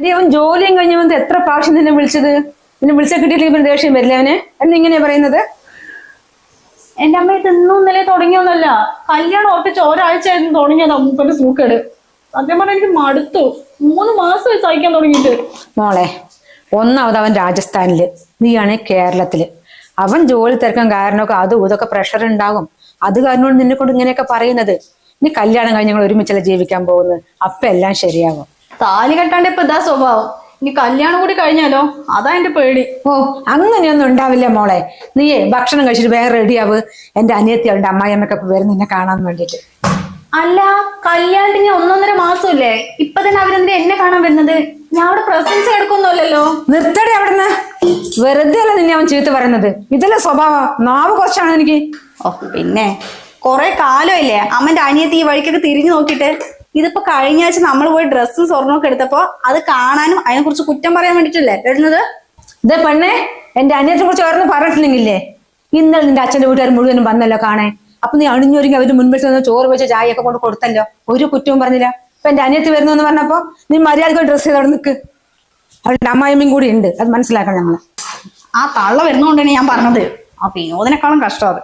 അവൻ ജോലിയും കഴിഞ്ഞവൻ എത്ര പ്രാവശ്യം നിന്നെ വിളിച്ചത്? നിന്നെ വിളിച്ചാൽ കിട്ടിയില്ലെങ്കിൽ ദേഷ്യം വരില്ല അവന് എന്നിങ്ങനെയാ പറയുന്നത്? എന്റെ അമ്മ ഇത് ഇന്നും ഇന്നലെ തുടങ്ങിയൊന്നല്ല, കല്യാണം ഉറപ്പിച്ച് ഒരാഴ്ചയായിരുന്നു തുടങ്ങിയതാ മൂപ്പന്റെ സൂക്കേട്. സത്യം പറഞ്ഞാൽ എനിക്ക് മടുത്തു. 3 മാസം സഹിക്കാൻ തുടങ്ങിയിട്ട്. മോളെ, ഒന്നാമത് അവൻ രാജസ്ഥാനില്, നീയാണെ കേരളത്തില്. അവൻ ജോലി തിരക്കാൻ കാരണമൊക്കെ അതും ഇതൊക്കെ പ്രഷർ ഉണ്ടാകും. അത് കാരണമാണ് നിന്നെ കൊണ്ട് ഇങ്ങനെയൊക്കെ പറയുന്നത്. നീ കല്യാണം കഴിഞ്ഞ് ഞങ്ങൾ ഒരുമിച്ചല്ല ജീവിക്കാൻ പോകുന്നത്. അപ്പൊ എല്ലാം ശരിയാകും. താലി കെട്ടാണ്ട് ഇപ്പൊ ഇതാ സ്വഭാവം. ഇനി കല്യാണം കൂടി കഴിഞ്ഞാലോ, അതാ എന്റെ പേടി. ഓ, അങ്ങനെയൊന്നും ഉണ്ടാവില്ല മോളെ. നീയേ ഭക്ഷണം കഴിച്ചിട്ട് വേറെ റെഡിയാവ്. എന്റെ അനിയത്തി അവളുടെ അമ്മായിയമ്മയൊക്കെ വരും നിന്നെ കാണാൻ വേണ്ടിട്ട്. അല്ല, കല്യാണത്തിന് 1.5 മാസമില്ലേ? ഇപ്പൊ തന്നെ അവരെന്തിനാ എന്നെ കാണാൻ വരുന്നത്? ഞാൻ അവിടെ പ്രസൻസ് എടുക്കൊന്നുമല്ലല്ലോ. നിർത്തടി അവിടുന്ന്. വെറുതെ അല്ല നിന്നെ അവൻ ചീത്ത പറയുന്നത്. ഇതല്ലേ സ്വഭാവം. നാവ് കുറച്ചാണ് എനിക്ക്. ഓ പിന്നെ, കൊറേ കാലമില്ലേ അമ്മന്റെ അനിയത്തി ഈ വഴിക്കൊക്കെ തിരിഞ്ഞു നോക്കിയിട്ട്. ഇതിപ്പോ കഴിഞ്ഞ ആഴ്ച നമ്മൾ പോയി ഡ്രസ്സും സ്വർണ്ണമൊക്കെ എടുത്തപ്പോ അത് കാണാനും അതിനെ കുറിച്ച് കുറ്റം പറയാൻ വേണ്ടിട്ടല്ലേ വരുന്നത്. ഇതേ പെണ്ണെ, എന്റെ അനിയത്തിനെ കുറിച്ച് ഓരോന്ന് പറഞ്ഞിട്ടില്ലെങ്കിലേ, ഇന്നലെ നിന്റെ അച്ഛന്റെ വീട്ടുകാർ മുഴുവനും വന്നല്ലോ കാണാൻ. അപ്പൊ നീ അണിഞ്ഞൊരുങ്ങി അവര് മുൻപിൽ നിന്ന് ചോറ് വെച്ച ചായയൊക്കെ കൊണ്ട് കൊടുത്തല്ലോ, ഒരു കുറ്റവും പറഞ്ഞില്ല. അപ്പൊ എന്റെ അനിയത്തി വരുന്നു എന്ന് പറഞ്ഞപ്പോ നീ മര്യാദക്ക് ഡ്രസ്സ് ചെയ്ത് അവിടെ നിൽക്ക്. അവരുടെ അമ്മായിമ്മയും കൂടി ഉണ്ട്, അത് മനസ്സിലാക്കണം നമ്മള്. ആ തള്ള വരുന്നോണ്ടാണ് ഞാൻ പറഞ്ഞത്. ആ വിനോദിനെക്കാളും കഷ്ടം അത്.